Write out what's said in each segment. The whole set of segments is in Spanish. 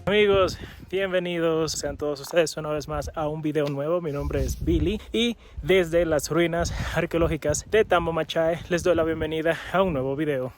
Amigos, bienvenidos sean todos ustedes una vez más a un video nuevo. Mi nombre es Billy y desde las ruinas arqueológicas de Tambo Machai les doy la bienvenida a un nuevo video.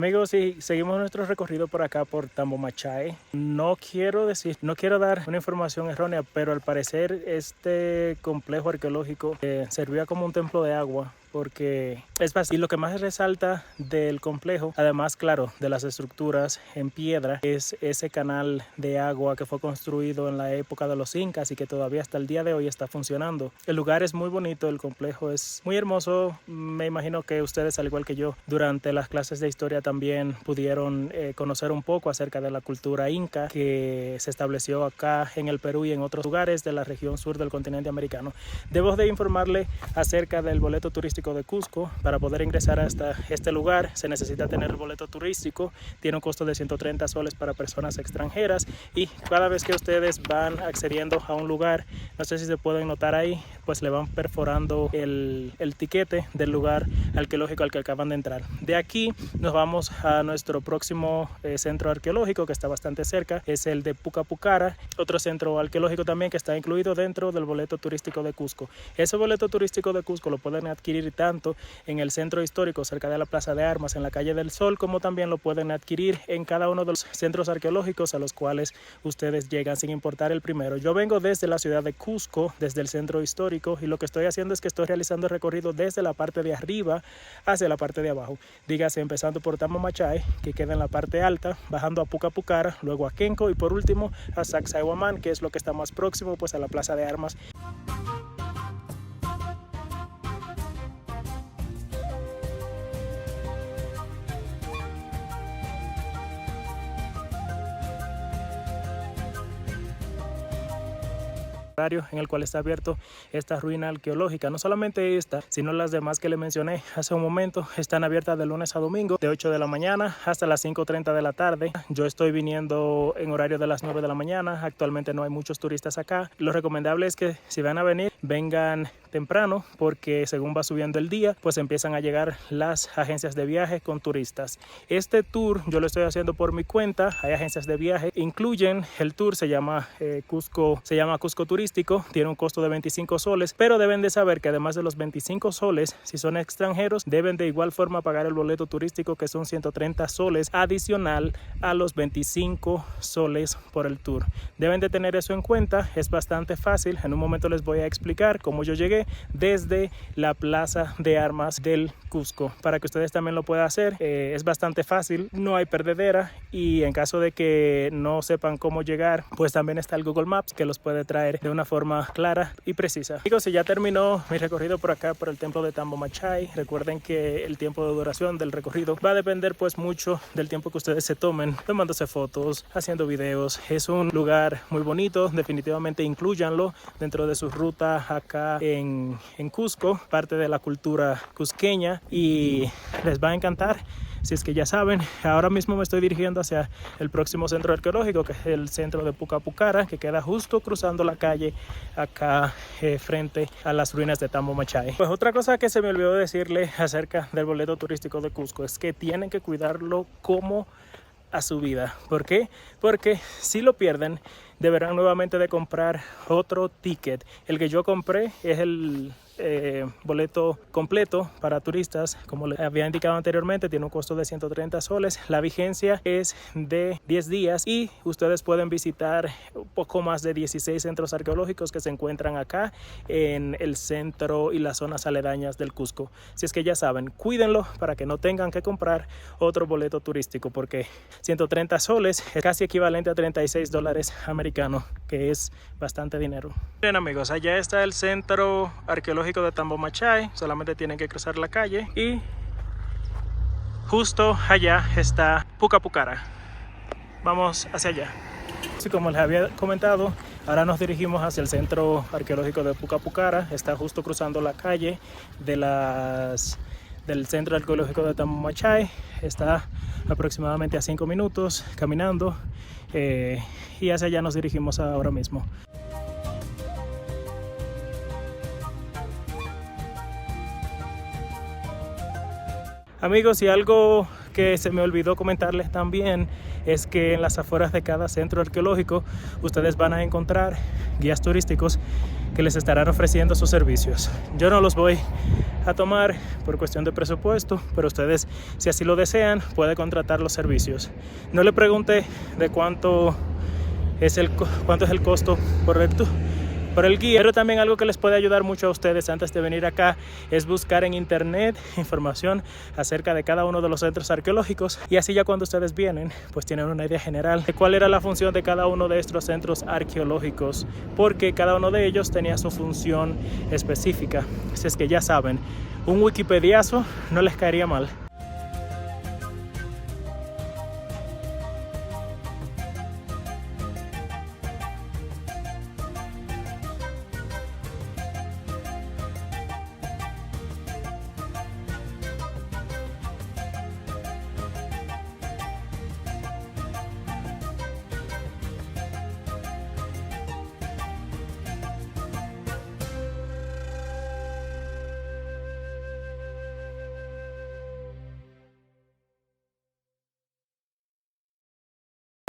Amigos, si seguimos nuestro recorrido por acá por Tambo Machai, no quiero dar una información errónea, pero al parecer este complejo arqueológico servía como un templo de agua, porque es fácil. Y lo que más resalta del complejo, además, claro, de las estructuras en piedra, es ese canal de agua que fue construido en la época de los incas y que todavía hasta el día de hoy está funcionando. El lugar es muy bonito, el complejo es muy hermoso. Me imagino que ustedes, al igual que yo, durante las clases de historia también pudieron conocer un poco acerca de la cultura inca que se estableció acá en el Perú y en otros lugares de la región sur del continente americano. Debo de informarle acerca del boleto turístico de Cusco. Para poder ingresar hasta este lugar se necesita tener el boleto turístico. Tiene un costo de 130 soles para personas extranjeras, y cada vez que ustedes van accediendo a un lugar, no sé si se pueden notar ahí, pues le van perforando el tiquete del lugar arqueológico al que acaban de entrar. De aquí nos vamos a nuestro próximo centro arqueológico, que está bastante cerca, es el de Pucapucara, otro centro arqueológico también que está incluido dentro del boleto turístico de Cusco. Ese boleto turístico de Cusco lo pueden adquirir tanto en el centro histórico cerca de la Plaza de Armas en la Calle del Sol, como también lo pueden adquirir en cada uno de los centros arqueológicos a los cuales ustedes llegan, sin importar el primero. Yo vengo desde la ciudad de Cusco, desde el centro histórico, y lo que estoy haciendo es que estoy realizando el recorrido desde la parte de arriba hacia la parte de abajo, dígase empezando por Tambo Machai, que queda en la parte alta, bajando a Pucapucara, luego a Kenco y por último a Sacsayhuamán, que es lo que está más próximo pues a la Plaza de Armas. En el cual está abierto esta ruina arqueológica. No solamente esta, sino las demás que le mencioné hace un momento, están abiertas de lunes a domingo, de 8 de la mañana hasta las 5:30 de la tarde. Yo estoy viniendo en horario de las 9 de la mañana. Actualmente no hay muchos turistas acá. Lo recomendable es que si van a venir, vengan temprano, porque según va subiendo el día, pues empiezan a llegar las agencias de viaje con turistas. Este tour yo lo estoy haciendo por mi cuenta. Hay agencias de viaje, incluyen el tour, se llama Cusco Turístico, tiene un costo de 25 soles, pero deben de saber que además de los 25 soles, si son extranjeros, deben de igual forma pagar el boleto turístico, que son 130 soles adicional a los 25 soles por el tour. Deben de tener eso en cuenta. Es bastante fácil. En un momento les voy a explicar cómo yo llegué desde la Plaza de Armas del Cusco, para que ustedes también lo puedan hacer. Es bastante fácil, no hay perdedera, y en caso de que no sepan cómo llegar, pues también está el Google Maps, que los puede traer de una forma clara y precisa. Chicos, ya terminó mi recorrido por acá, por el templo de Tambo Machai. Recuerden que el tiempo de duración del recorrido va a depender pues mucho del tiempo que ustedes se tomen tomándose fotos, haciendo videos. Es un lugar muy bonito, definitivamente inclúyanlo dentro de su ruta acá en Cusco, parte de la cultura cusqueña, y les va a encantar. Si es que ya saben, ahora mismo me estoy dirigiendo hacia el próximo centro arqueológico, que es el centro de Pucapucara, que queda justo cruzando la calle acá frente a las ruinas de Tambo Machai. Pues otra cosa que se me olvidó decirle acerca del boleto turístico de Cusco es que tienen que cuidarlo como a su vida. ¿Por qué? Porque si lo pierden, deberán nuevamente de comprar otro ticket. El que yo compré es el boleto completo para turistas. Como les había indicado anteriormente, tiene un costo de 130 soles. La vigencia es de 10 días y ustedes pueden visitar un poco más de 16 centros arqueológicos que se encuentran acá en el centro y las zonas aledañas del Cusco. Si es que ya saben, cuídenlo para que no tengan que comprar otro boleto turístico, porque 130 soles es casi equivalente a 36 dólares americanos, que es bastante dinero. Bien amigos, allá está el centro arqueológico de Tambomachay. Solamente tienen que cruzar la calle y justo allá está Pucapucara. Vamos hacia allá. Así como les había comentado, ahora nos dirigimos hacia el centro arqueológico de Pucapucara. Está justo cruzando la calle del centro arqueológico de Tambomachay. Está aproximadamente a 5 minutos caminando y hacia allá nos dirigimos ahora mismo. Amigos, y algo que se me olvidó comentarles también es que en las afueras de cada centro arqueológico ustedes van a encontrar guías turísticos que les estarán ofreciendo sus servicios. Yo no los voy a tomar por cuestión de presupuesto, pero ustedes, si así lo desean, pueden contratar los servicios. No le pregunte de cuánto es el costo por el guía, pero también algo que les puede ayudar mucho a ustedes antes de venir acá es buscar en internet información acerca de cada uno de los centros arqueológicos, y así ya cuando ustedes vienen pues tienen una idea general de cuál era la función de cada uno de estos centros arqueológicos, porque cada uno de ellos tenía su función específica. Así es que ya saben, un wikipediazo no les caería mal.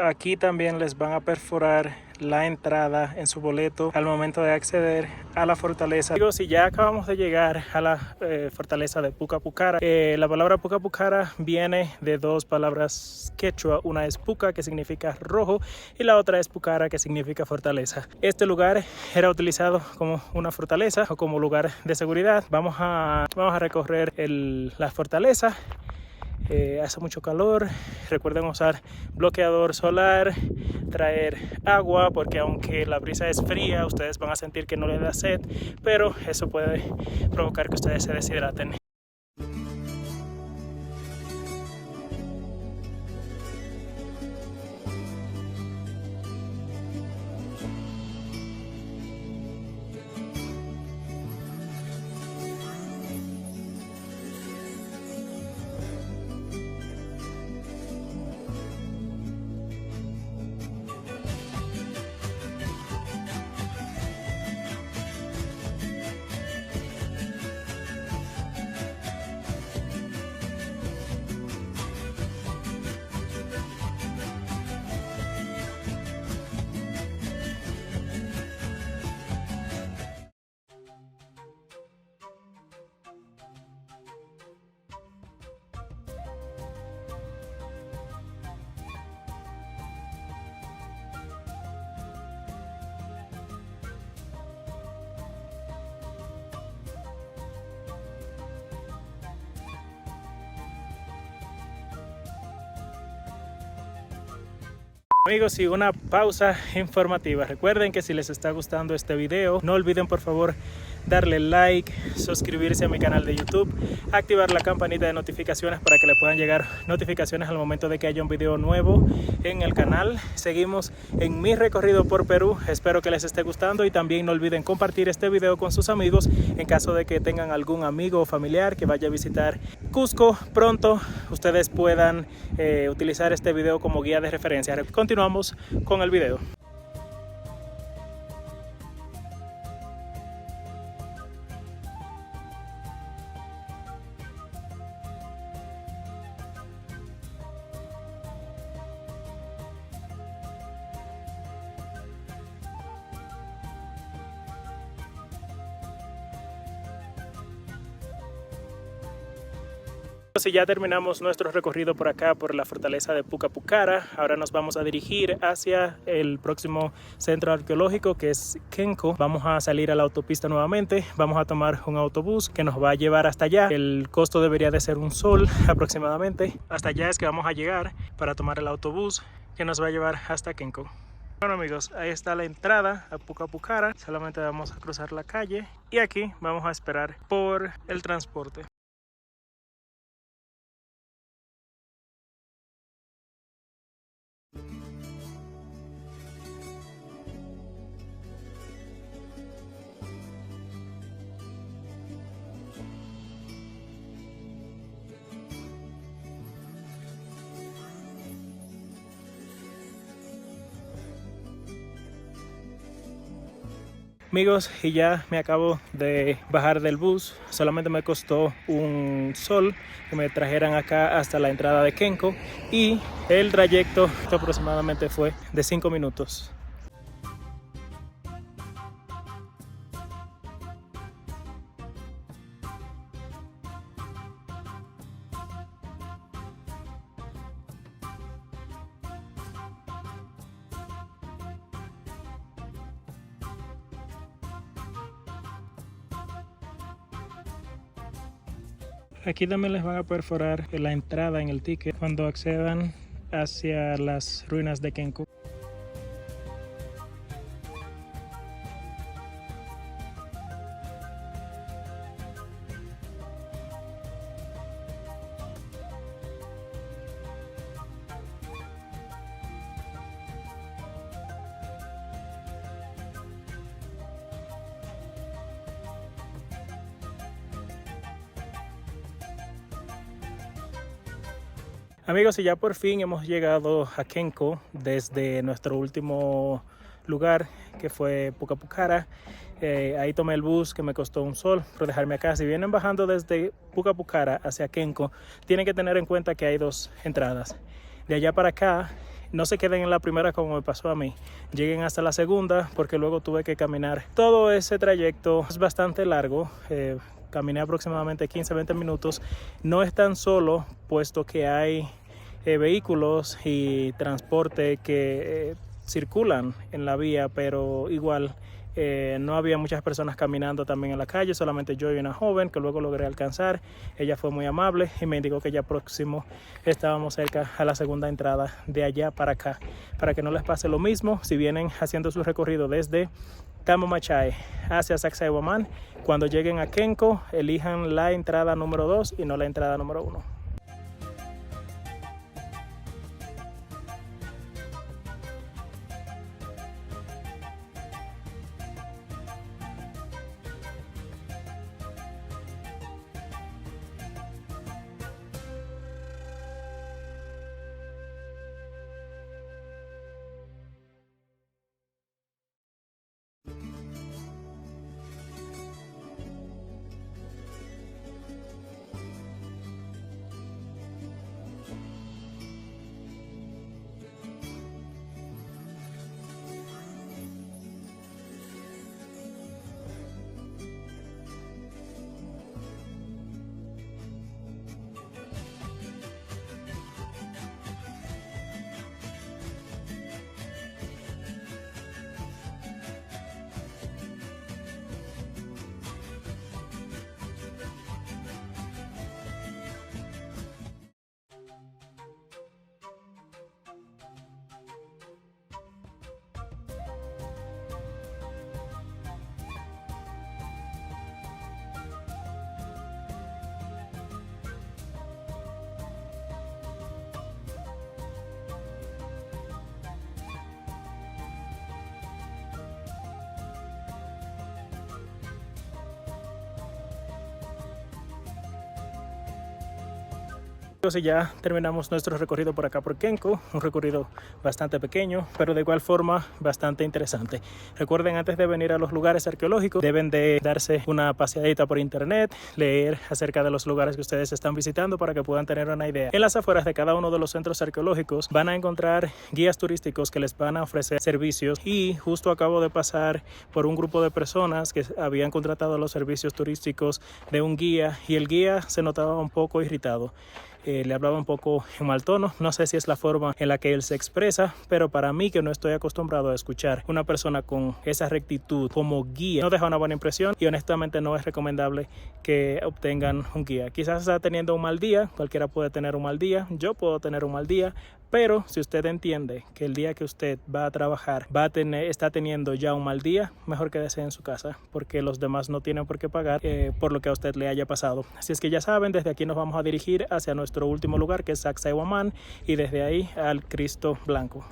Aquí también les van a perforar la entrada en su boleto al momento de acceder a la fortaleza. Digo, si ya acabamos de llegar a la fortaleza de Pucapucara, la palabra Pucapucara viene de dos palabras quechua. Una es Puca, que significa rojo, y la otra es Pucara, que significa fortaleza. Este lugar era utilizado como una fortaleza o como lugar de seguridad. Vamos a recorrer la fortaleza. Hace mucho calor, recuerden usar bloqueador solar, traer agua, porque aunque la brisa es fría, ustedes van a sentir que no les da sed, pero eso puede provocar que ustedes se deshidraten. Amigos, y una pausa informativa. Recuerden que si les está gustando este video, no olviden por favor darle like, suscribirse a mi canal de YouTube, activar la campanita de notificaciones para que le puedan llegar notificaciones al momento de que haya un video nuevo en el canal. Seguimos en mi recorrido por Perú. Espero que les esté gustando, y también no olviden compartir este video con sus amigos en caso de que tengan algún amigo o familiar que vaya a visitar Cusco pronto. Ustedes puedan utilizar este video como guía de referencia. Continuamos con el video. Si ya terminamos nuestro recorrido por acá, por la fortaleza de Pucapucara, ahora nos vamos a dirigir hacia el próximo centro arqueológico, que es Kenko. Vamos a salir a la autopista nuevamente, vamos a tomar un autobús que nos va a llevar hasta allá. El costo debería de ser $1 aproximadamente. Hasta allá es que vamos a llegar para tomar el autobús que nos va a llevar hasta Kenko. Bueno amigos, ahí está la entrada a Pucapucara. Solamente vamos a cruzar la calle y aquí vamos a esperar por el transporte. Amigos, y ya me acabo de bajar del bus. Solamente me costó $1 que me trajeran acá hasta la entrada de Kenko, y el trayecto aproximadamente fue de 5 minutos. Aquí también les van a perforar la entrada en el ticket cuando accedan hacia las ruinas de Kenko. Amigos, y ya por fin hemos llegado a Kenko desde nuestro último lugar, que fue Pucapucara. Ahí tomé el bus que me costó $1 por dejarme acá. Si vienen bajando desde Pucapucara hacia Kenko, tienen que tener en cuenta que hay 2 entradas. De allá para acá, no se queden en la primera como me pasó a mí. Lleguen hasta la segunda, porque luego tuve que caminar todo ese trayecto. Es bastante largo. Caminé aproximadamente 15-20 minutos. No es tan solo, puesto que hay vehículos y transporte que circulan en la vía, pero igual no había muchas personas caminando también en la calle, solamente yo y una joven que luego logré alcanzar. Ella fue muy amable y me indicó que ya próximo estábamos cerca a la segunda entrada de allá para acá, para que no les pase lo mismo si vienen haciendo su recorrido desde Tamomachay hacia Sacsayhuamán. Cuando lleguen a Kenko, elijan la entrada número 2 y no la entrada número 1. Entonces ya terminamos nuestro recorrido por acá por Kenko, un recorrido bastante pequeño, pero de igual forma bastante interesante. Recuerden, antes de venir a los lugares arqueológicos, deben de darse una paseadita por internet, leer acerca de los lugares que ustedes están visitando para que puedan tener una idea. En las afueras de cada uno de los centros arqueológicos van a encontrar guías turísticos que les van a ofrecer servicios, y justo acabo de pasar por un grupo de personas que habían contratado los servicios turísticos de un guía, y el guía se notaba un poco irritado. Le hablaba un poco en mal tono, no sé si es la forma en la que él se expresa, pero para mí, que no estoy acostumbrado a escuchar una persona con esa rectitud como guía, no deja una buena impresión, y honestamente no es recomendable que obtengan un guía. Quizás está teniendo un mal día, cualquiera puede tener un mal día, yo puedo tener un mal día, pero si usted entiende que el día que usted va a trabajar está teniendo ya un mal día, mejor quédese en su casa, porque los demás no tienen por qué pagar por lo que a usted le haya pasado. Así es que ya saben, desde aquí nos vamos a dirigir hacia nuestro último lugar, que es Sacsayhuamán, y desde ahí al Cristo Blanco.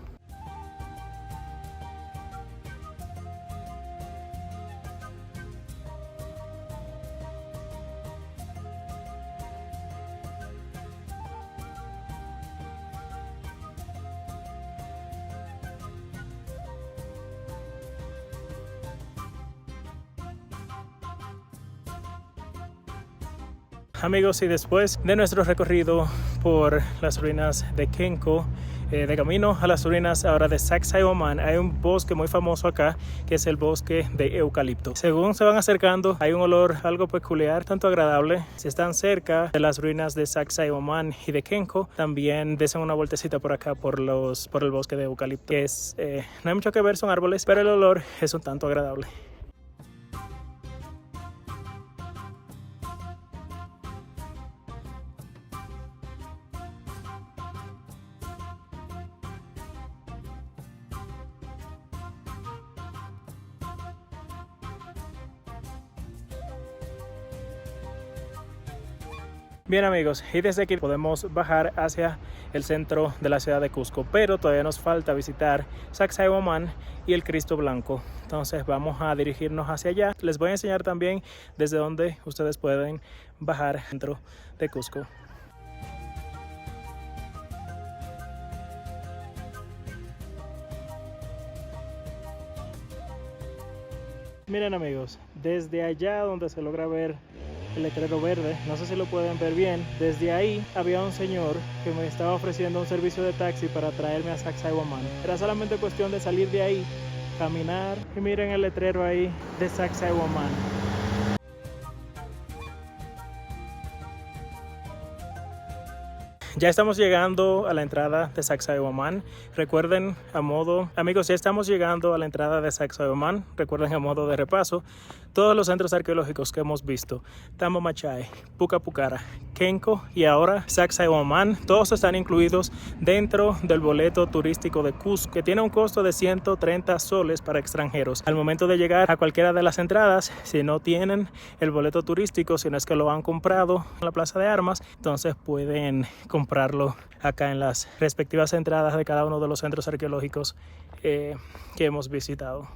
Amigos, y después de nuestro recorrido por las ruinas de Kenko, de camino a las ruinas ahora de Sacsayhuamán, hay un bosque muy famoso acá, que es el bosque de eucalipto. Según se van acercando, hay un olor algo peculiar, tanto agradable. Si están cerca de las ruinas de Sacsayhuamán y de Kenko, también desen una vueltecita por acá por el bosque de eucalipto, que no hay mucho que ver, son árboles, pero el olor es un tanto agradable. Bien amigos, y desde aquí podemos bajar hacia el centro de la ciudad de Cusco, pero todavía nos falta visitar Sacsayhuamán y el Cristo Blanco. Entonces vamos a dirigirnos hacia allá. Les voy a enseñar también desde donde ustedes pueden bajar dentro de Cusco. Miren amigos, desde allá donde se logra ver el letrero verde, no sé si lo pueden ver bien, desde ahí había un señor que me estaba ofreciendo un servicio de taxi para traerme a Sacsayhuamán. Era solamente cuestión de salir de ahí, caminar, y miren el letrero ahí de Sacsayhuamán. Ya estamos llegando a la entrada de Sacsayhuamán. Recuerden, amigos, ya estamos llegando a la entrada de Sacsayhuamán. Recuerden, a modo de repaso, todos los centros arqueológicos que hemos visto: Tambo-Machay, Pucapucara, Kenko y ahora Sacsayhuamán, todos están incluidos dentro del boleto turístico de Cusco, que tiene un costo de 130 soles para extranjeros. Al momento de llegar a cualquiera de las entradas, si no tienen el boleto turístico, si no es que lo han comprado en la Plaza de Armas, entonces pueden comprarlo acá en las respectivas entradas de cada uno de los centros arqueológicos que hemos visitado.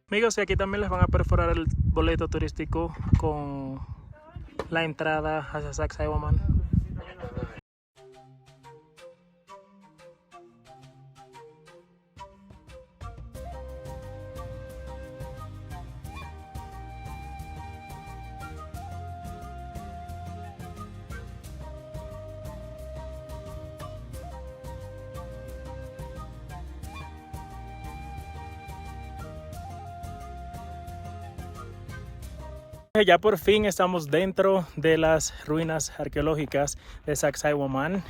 Amigos, y aquí también les van a perforar el boleto turístico con la entrada hacia Sacsayhuamán. Ya por fin estamos dentro de las ruinas arqueológicas de Sacsayhuamán.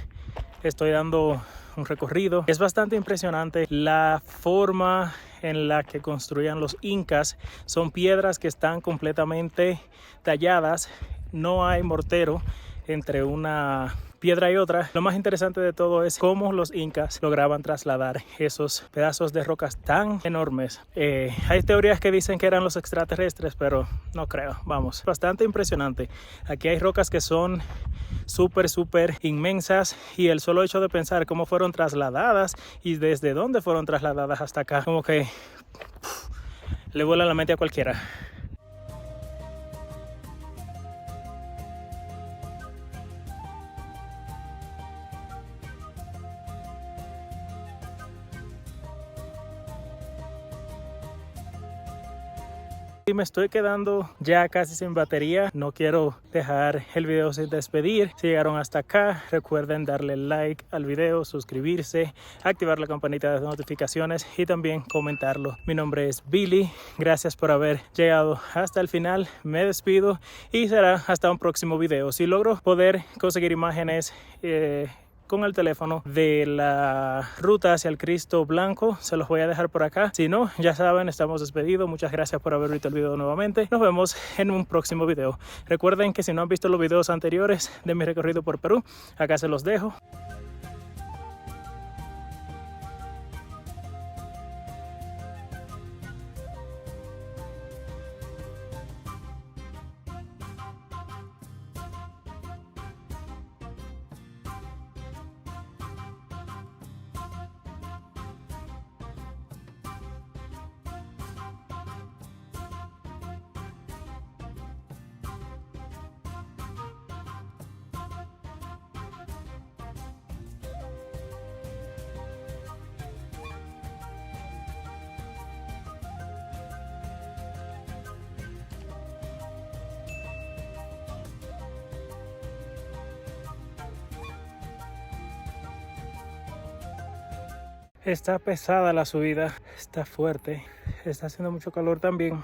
Estoy dando un recorrido. Es bastante impresionante la forma en la que construían los incas. Son piedras que están completamente talladas. No hay mortero entre una piedra y otra. Lo más interesante de todo es cómo los incas lograban trasladar esos pedazos de rocas tan enormes. Hay teorías que dicen que eran los extraterrestres, pero no creo. Vamos, bastante impresionante. Aquí hay rocas que son súper inmensas, y el solo hecho de pensar cómo fueron trasladadas y desde dónde fueron trasladadas hasta acá, como que le vuela la mente a cualquiera. Y me estoy quedando ya casi sin batería. No quiero dejar el video sin despedir. Si llegaron hasta acá, recuerden darle like al video, suscribirse, activar la campanita de notificaciones y también comentarlo. Mi nombre es Billy. Gracias por haber llegado hasta el final. Me despido y será hasta un próximo video. Si logro poder conseguir imágenes con el teléfono de la ruta hacia el Cristo Blanco, se los voy a dejar por acá. Si no, ya saben, estamos despedidos. Muchas gracias por haber visto el video nuevamente. Nos vemos en un próximo video. Recuerden que si no han visto los videos anteriores de mi recorrido por Perú, acá se los dejo. Está pesada la subida, está fuerte, está haciendo mucho calor también.